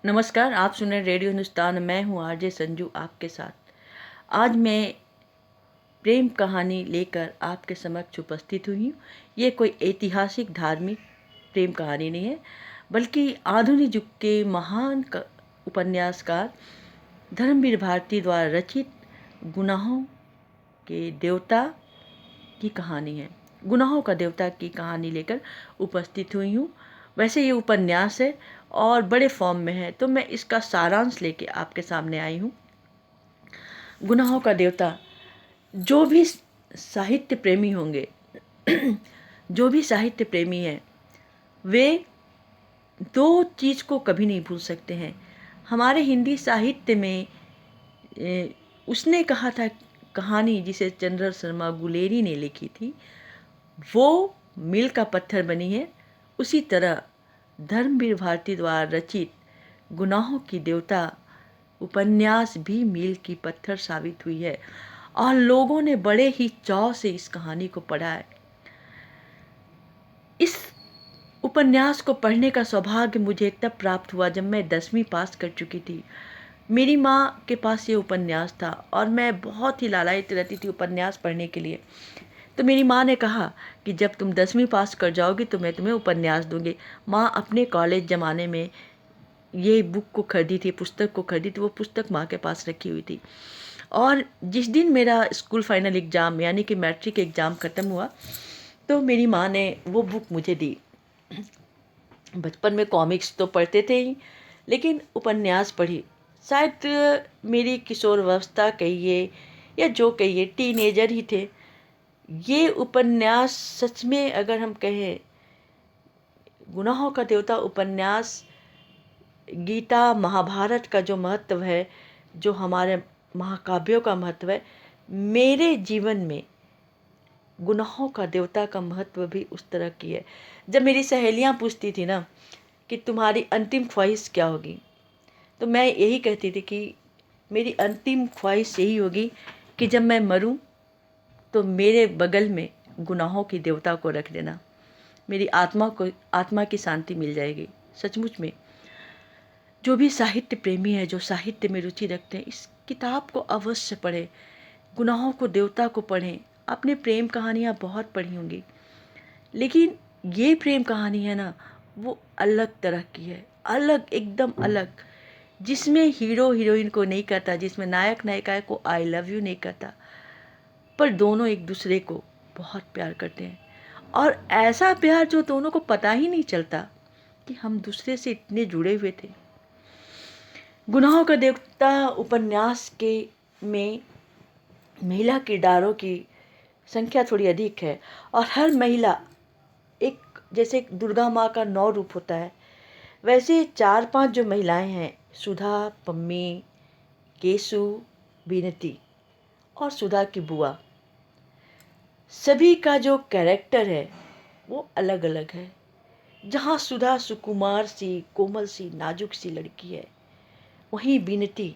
नमस्कार, आप सुन रहे हैं रेडियो हिंदुस्तान। मैं हूँ आरजे संजू आपके साथ। आज मैं प्रेम कहानी लेकर आपके समक्ष उपस्थित हुई हूँ। ये कोई ऐतिहासिक धार्मिक प्रेम कहानी नहीं है, बल्कि आधुनिक युग के महान उपन्यासकार धर्मवीर भारती द्वारा रचित गुनाहों के देवता की कहानी है। गुनाहों का देवता की कहानी लेकर उपस्थित हुई हूँ। वैसे ये उपन्यास है और बड़े फॉर्म में है, तो मैं इसका सारांश लेके आपके सामने आई हूँ। गुनाहों का देवता। जो भी साहित्य प्रेमी होंगे जो भी साहित्य प्रेमी हैं, वे दो चीज़ को कभी नहीं भूल सकते हैं। हमारे हिंदी साहित्य में उसने कहा था, कहानी जिसे चंद्र शर्मा गुलेरी ने लिखी थी, वो मील का पत्थर बनी है। उसी तरह धर्मवीर भारती द्वारा रचित गुनाहों की देवता उपन्यास भी मील की पत्थर साबित हुई है और लोगों ने बड़े ही चाव से इस कहानी को पढ़ा है। इस उपन्यास को पढ़ने का सौभाग्य मुझे तब प्राप्त हुआ जब मैं 10वीं पास कर चुकी थी। मेरी माँ के पास ये उपन्यास था और मैं बहुत ही लालायित रहती थी उपन्यास पढ़ने के लिए। तो मेरी माँ ने कहा कि जब तुम 10वीं पास कर जाओगी तो मैं तुम्हें उपन्यास दूंगी। माँ अपने कॉलेज ज़माने में ये बुक को खरीदी थी, पुस्तक को खरीदी थी। वो पुस्तक माँ के पास रखी हुई थी। और जिस दिन मेरा स्कूल फाइनल एग्ज़ाम यानी कि मैट्रिक एग्ज़ाम ख़त्म हुआ, तो मेरी माँ ने वो बुक मुझे दी। बचपन में कॉमिक्स तो पढ़ते थे ही, लेकिन उपन्यास पढ़ी। शायद मेरी किशोरावस्था कहिए या जो कहिए, टीनेजर ही थे। ये उपन्यास सच में अगर हम कहें, गुनाहों का देवता उपन्यास गीता महाभारत का जो महत्व है, जो हमारे महाकाव्यों का महत्व है, मेरे जीवन में गुनाहों का देवता का महत्व भी उस तरह की है। जब मेरी सहेलियां पूछती थी ना कि तुम्हारी अंतिम ख्वाहिश क्या होगी, तो मैं यही कहती थी कि मेरी अंतिम ख्वाहिश यही होगी कि जब मैं मरूं तो मेरे बगल में गुनाहों की देवता को रख देना। मेरी आत्मा की शांति मिल जाएगी। सचमुच में जो भी साहित्य प्रेमी है, जो साहित्य में रुचि रखते हैं, इस किताब को अवश्य पढ़ें। गुनाहों को देवता को पढ़ें। आपने प्रेम कहानियाँ बहुत पढ़ी होंगी, लेकिन ये प्रेम कहानी है ना, वो अलग तरह की है, अलग, एकदम अलग। जिसमें हीरो हीरोइन को नहीं कहता, जिसमें नायक नायिका को आई लव यू नहीं कहता, पर दोनों एक दूसरे को बहुत प्यार करते हैं। और ऐसा प्यार जो दोनों को पता ही नहीं चलता कि हम दूसरे से इतने जुड़े हुए थे। गुनाहों का देवता उपन्यास के में महिला किरदारों की संख्या थोड़ी अधिक है और हर महिला एक, जैसे दुर्गा माँ का 9 रूप होता है, वैसे 4-5 जो महिलाएं हैं, सुधा, पम्मी, केसु, बीनती और सुधा की बुआ, सभी का जो कैरेक्टर है वो अलग अलग है। जहाँ सुधा सुकुमार सी, कोमल सी, नाजुक सी लड़की है, वहीं बीनती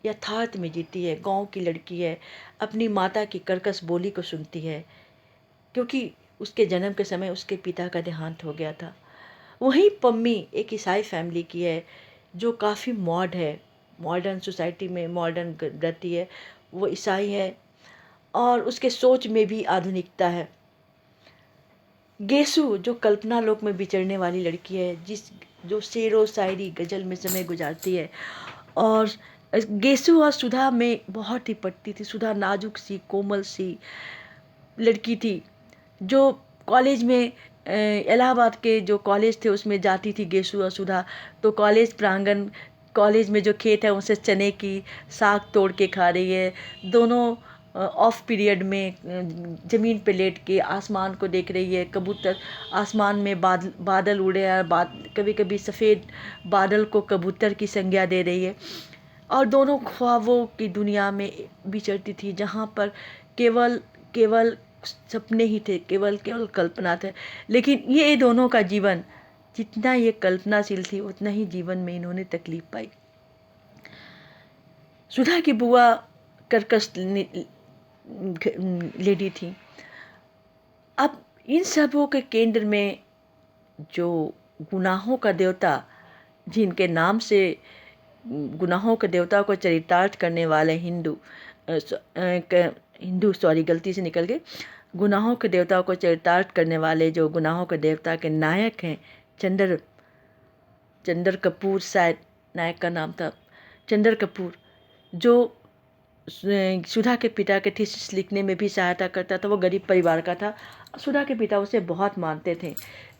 यथार्थ में जीती है, गांव की लड़की है, अपनी माता की कर्कश बोली को सुनती है, क्योंकि उसके जन्म के समय उसके पिता का देहांत हो गया था। वहीं पम्मी एक ईसाई फैमिली की है, जो काफ़ी मॉड है, मॉडर्न सोसाइटी में मॉडर्न रहती है। वो ईसाई है और उसके सोच में भी आधुनिकता है। गेसु जो कल्पना लोक में विचरने वाली लड़की है, जो शेरो शायरी गज़ल में समय गुजारती है। और गेसु और सुधा में बहुत ही पटती थी। सुधा नाजुक सी, कोमल सी लड़की थी, जो कॉलेज में इलाहाबाद के जो कॉलेज थे उसमें जाती थी गेसु और सुधा। तो कॉलेज प्रांगण, कॉलेज में जो खेत है उनसे चने की साग तोड़ के खा रही है। दोनों ऑफ पीरियड में ज़मीन पे लेट के आसमान को देख रही है। कबूतर आसमान में बादल उड़े हैं, कभी कभी सफ़ेद बादल को कबूतर की संज्ञा दे रही है। और दोनों ख्वाबों की दुनिया में विचरती थी, जहाँ पर केवल केवल सपने ही थे, केवल केवल कल्पना थे। लेकिन ये दोनों का जीवन जितना ये कल्पनाशील थी, उतना ही जीवन में इन्होंने तकलीफ पाई। सुधा की बुआ कर्कश लेडी थी। अब इन सबों के केंद्र में जो गुनाहों का देवता जिनके नाम से गुनाहों के देवता को चरितार्थ करने वाले हिंदू सॉरी गलती से निकल गए, गुनाहों के देवता को चरितार्थ करने वाले जो गुनाहों के देवता के नायक हैं, चंद्र कपूर, शायद नायक का नाम था चंद्र कपूर, जो सुधा के पिता के थीसिस लिखने में भी सहायता करता था। वो गरीब परिवार का था। सुधा के पिता उसे बहुत मानते थे।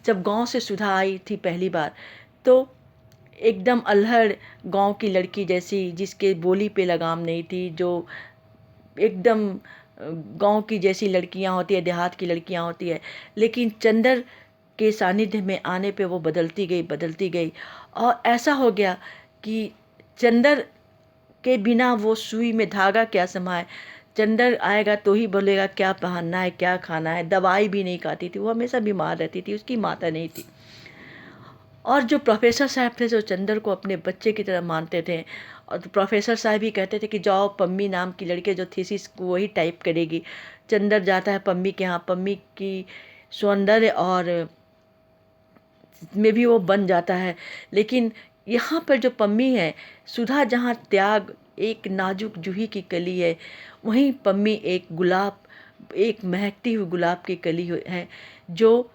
जब गांव से सुधा आई थी पहली बार, तो एकदम अल्हड़ गांव की लड़की जैसी, जिसके बोली पे लगाम नहीं थी, जो एकदम गांव की जैसी लड़कियां होती है, देहात की लड़कियां होती है, लेकिन चंद्र के सानिध्य में आने पे वो बदलती गई। और ऐसा हो गया कि चंद्र के बिना वो सुई में धागा क्या समाए। चंद्र आएगा तो ही बोलेगा क्या पहनना है, क्या खाना है। दवाई भी नहीं खाती थी, वो हमेशा बीमार रहती थी, उसकी माता नहीं थी। और जो प्रोफेसर साहब थे, जो चंद्र को अपने बच्चे की तरह मानते थे, और तो प्रोफेसर साहब भी कहते थे कि जाओ, पम्मी नाम की लड़की जो थीसिस को वही टाइप करेगी। चंद्र जाता है पम्मी के यहाँ, पम्मी की सौंदर्य और में भी वो बन जाता है। लेकिन यहाँ पर जो पम्मी है, सुधा जहाँ त्याग एक नाजुक जूही की कली है, वहीं पम्मी एक महकती हुई गुलाब की कली है, जो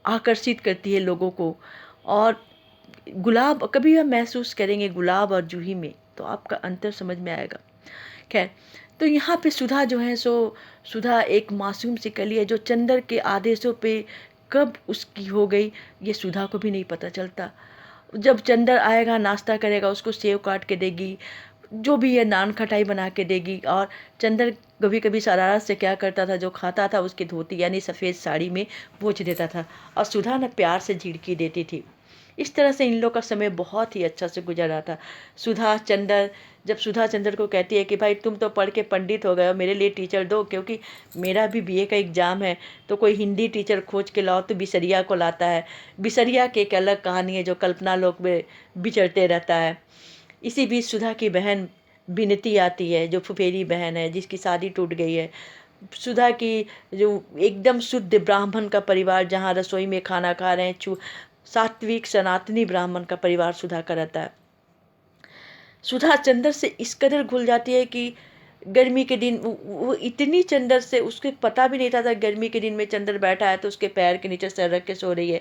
आकर्षित करती है लोगों को। और गुलाब कभी हम महसूस करेंगे गुलाब और जूही में, तो आपका अंतर समझ में आएगा। खैर, तो यहाँ पे सुधा जो है सो सुधा एक मासूम सी कली है, जो चंद्र के आदेशों पे कब उसकी हो गई ये सुधा को भी नहीं पता चलता। जब चंद्र आएगा, नाश्ता करेगा, उसको सेव काट के देगी, जो भी है नान खटाई बना के देगी। और चंद्र कभी कभी शरारत से क्या करता था, जो खाता था उसकी धोती यानी सफ़ेद साड़ी में पोंछ देता था, और सुधा न प्यार से झिड़की देती थी। इस तरह से इन लोग का समय बहुत ही अच्छा से गुजर रहा था। जब सुधा चंद्र को कहती है कि भाई तुम तो पढ़ के पंडित हो गए हो, मेरे लिए टीचर दो, क्योंकि मेरा भी बीए का एग्ज़ाम है, तो कोई हिंदी टीचर खोज के लाओ। तो बिसरिया को लाता है। बिसरिया की एक अलग कहानी है, जो कल्पना लोक में विचरते रहता है। इसी बीच सुधा की बहन विनती आती है, जो फुफेरी बहन है, जिसकी शादी टूट गई है। सुधा की जो एकदम शुद्ध ब्राह्मण का परिवार, जहाँ रसोई में खाना खा रहे हैं, सात्विक सनातनी ब्राह्मण का परिवार सुधा का रहता है। सुधा चंद्र से इस कदर घुल जाती है कि गर्मी के दिन वो इतनी चंद्र से, उसके पता भी नहीं था गर्मी के दिन में चंद्र बैठा है तो उसके पैर के नीचे सर रख के सो रही है।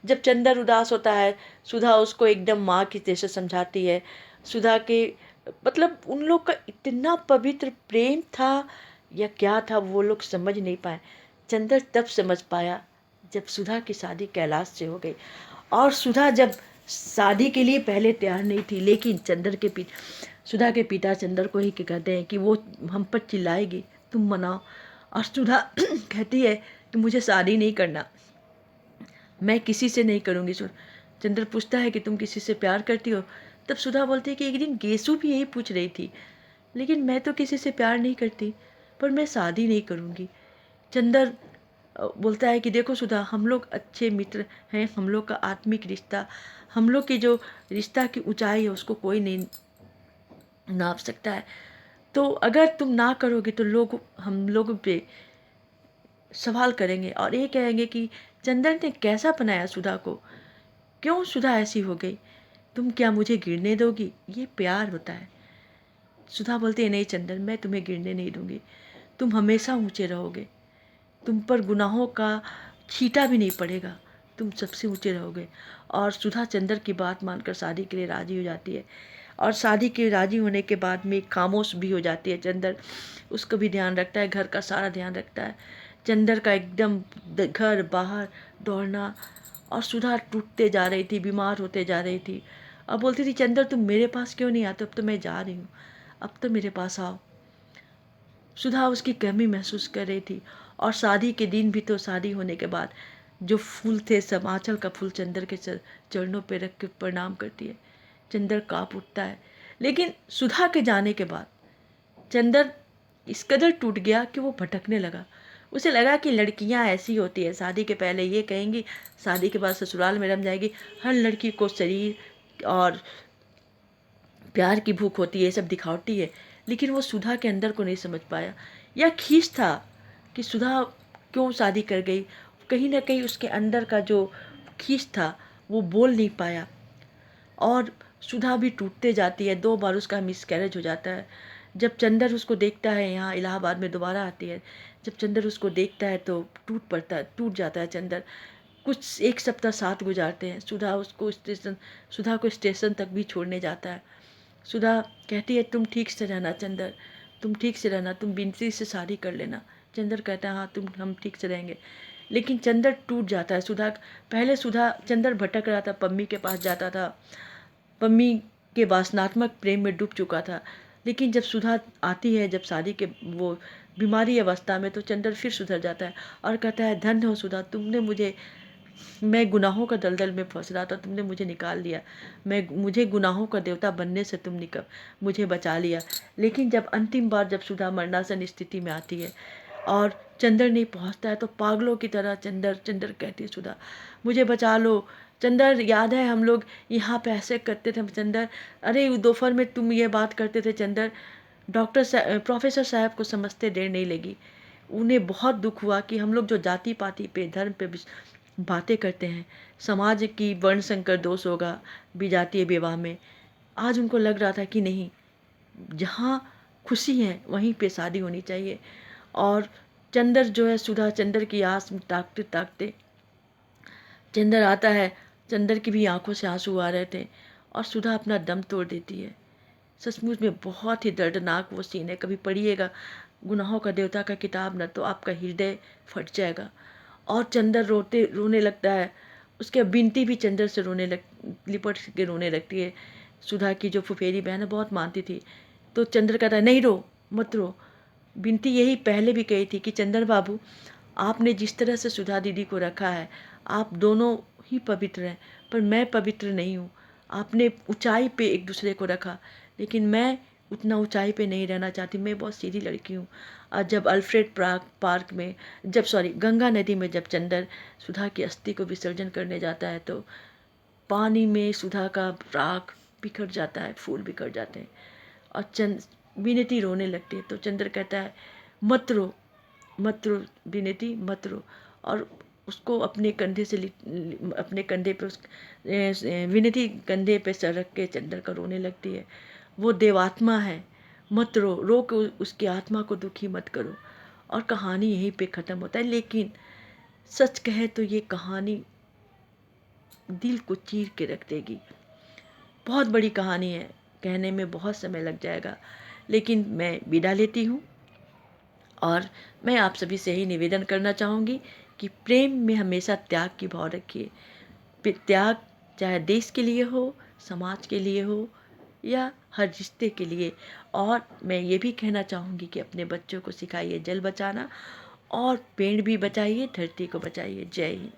जब चंद्र उदास होता है, सुधा उसको एकदम माँ की जैसे समझाती है। सुधा के मतलब उन लोग का इतना पवित्र प्रेम था या क्या था, वो लोग समझ नहीं पाए। चंद्र तब समझ पाया जब सुधा की शादी कैलाश से हो गई। और सुधा जब शादी के लिए पहले तैयार नहीं थी, लेकिन सुधा के पिता चंद्र को ही कहते हैं कि वो हम पर चिल्लाएगी, तुम मनाओ। और सुधा कहती है कि मुझे शादी नहीं करना, मैं किसी से नहीं करूँगी। चंद्र पूछता है कि तुम किसी से प्यार करती हो? तब सुधा बोलती है कि एक दिन गेसु भी यही पूछ रही थी, लेकिन मैं तो किसी से प्यार नहीं करती, पर मैं शादी नहीं करूँगी। चंद्र बोलता है कि देखो सुधा, हम लोग अच्छे मित्र हैं, हम लोग का आत्मिक रिश्ता, हम लोग की जो रिश्ता की ऊंचाई है उसको कोई नहीं नाप सकता है। तो अगर तुम ना करोगे तो लोग हम लोग पे सवाल करेंगे और ये कहेंगे कि चंद्र ने कैसा बनाया सुधा को, क्यों सुधा ऐसी हो गई, तुम क्या मुझे गिरने दोगी? ये प्यार होता है। सुधा बोलती है नहीं चंद्र, मैं तुम्हें गिरने नहीं दूंगी, तुम हमेशा ऊंचे रहोगे, तुम पर गुनाहों का छींटा भी नहीं पड़ेगा, तुम सबसे ऊंचे रहोगे। और सुधा चंद्र की बात मानकर शादी के लिए राजी हो जाती है। और शादी के राजी होने के बाद में खामोश भी हो जाती है। चंद्र उसको भी ध्यान रखता है, घर का सारा ध्यान रखता है। चंद्र का एकदम घर बाहर दौड़ना। और सुधा टूटते जा रही थी, बीमार होते जा रही थी। अब बोलती थी चंद्र तुम मेरे पास क्यों नहीं आते, अब तो मैं जा रही हूँ, अब तो मेरे पास आओ। सुधा उसकी कमी महसूस कर रही थी। और शादी के दिन भी, तो शादी होने के बाद जो फूल थे, सब आंचल का फूल चंद्र के चरणों पे रख के प्रणाम करती है। चंद्र काँप उठता है। लेकिन सुधा के जाने के बाद चंद्र इस कदर टूट गया कि वो भटकने लगा। उसे लगा कि लड़कियां ऐसी होती है, शादी के पहले ये कहेंगी, शादी के बाद ससुराल में रम जाएगी। हर लड़की को शरीर और प्यार की भूख होती है, ये सब दिखावटी है। लेकिन वो सुधा के अंदर को नहीं समझ पाया। या खींच था कि सुधा क्यों शादी कर गई, कहीं ना कहीं उसके अंदर का जो खींच था वो बोल नहीं पाया। और सुधा भी टूटते जाती है। 2 बार उसका मिसकैरेज हो जाता है। जब चंदर उसको देखता है, यहाँ इलाहाबाद में दोबारा आती है, जब चंदर उसको देखता है तो टूट जाता है चंदर। कुछ 1 सप्ताह साथ गुजारते हैं। सुधा को स्टेशन तक भी छोड़ने जाता है। सुधा कहती है तुम ठीक से रहना चंदर, तुम ठीक से रहना, तुम बिनती से शादी कर लेना। चंदर कहता है हाँ हम ठीक से रहेंगे। लेकिन चंदर टूट जाता है। पहले चंदर भटक रहा था, पम्मी के पास जाता था, पम्मी के वासनात्मक प्रेम में डूब चुका था। लेकिन जब सुधा आती है, जब शादी के वो बीमारी अवस्था में, तो चंदर फिर सुधर जाता है और कहता है धन्य हो सुधा, मैं गुनाहों का दलदल में फंस रहा था, तुमने मुझे निकाल लिया। मुझे गुनाहों का देवता बनने से मुझे बचा लिया। लेकिन जब अंतिम बार जब सुधा मरणासन स्थिति में आती है और चंदर नहीं पहुंचता है, तो पागलों की तरह चंदर कहती है सुधा मुझे बचा लो। चंदर याद है हम लोग यहाँ पे ऐसे करते थे चंदर, अरे दोपहर में तुम ये बात करते थे चंदर, प्रोफेसर साहब को समझते देर नहीं लगी। उन्हें बहुत दुख हुआ कि हम लोग जो जाति पाति पे धर्म पे बातें करते हैं, समाज की वर्ण संकर दोष होगा विजातीय विवाह में। आज उनको लग रहा था कि नहीं, जहाँ खुशी है वहीं पे शादी होनी चाहिए। और चंदर जो है, सुधा चंदर की आस में ताकते ताकते चंदर आता है। चंदर की भी आंखों से आंसू आ रहे थे और सुधा अपना दम तोड़ देती है। सचमुच में बहुत ही दर्दनाक वो सीन है। कभी पढ़िएगा गुनाहों का देवता का किताब ना, तो आपका हृदय फट जाएगा। और चंदर रोने लगता है। उसके बिनती भी चंदर से लिपट के रोने लगती है। सुधा की जो फुफेरी बहन है बहुत मानती थी, तो चंद्र कहता है नहीं रो, मत रो। बिनती यही पहले भी कही थी कि चंदर बाबू, आपने जिस तरह से सुधा दीदी को रखा है, आप दोनों ही पवित्र हैं, पर मैं पवित्र नहीं हूँ। आपने ऊंचाई पे एक दूसरे को रखा, लेकिन मैं उतना ऊंचाई पे नहीं रहना चाहती। मैं बहुत सीधी लड़की हूँ। और जब अल्फ्रेड पार्क में गंगा नदी में जब चंदर सुधा की अस्थि को विसर्जन करने जाता है, तो पानी में सुधा का राख बिखर जाता है, फूल बिखर जाते हैं और विनती रोने लगती है। तो चंद्र कहता है मत रो विनती, मत रो। और उसको अपने कंधे से अपने कंधे पे विनती कंधे पे सर रख के चंद्र का रोने लगती है। वो देवात्मा है, मत रो के उसकी आत्मा को दुखी मत करो। और कहानी यहीं पे ख़त्म होता है। लेकिन सच कहे तो ये कहानी दिल को चीर के रख देगी। बहुत बड़ी कहानी है, कहने में बहुत समय लग जाएगा, लेकिन मैं विदा लेती हूँ। और मैं आप सभी से ही निवेदन करना चाहूँगी कि प्रेम में हमेशा त्याग की भाव रखिए। त्याग चाहे देश के लिए हो, समाज के लिए हो, या हर रिश्ते के लिए। और मैं ये भी कहना चाहूँगी कि अपने बच्चों को सिखाइए जल बचाना, और पेड़ भी बचाइए, धरती को बचाइए। जय हिंद।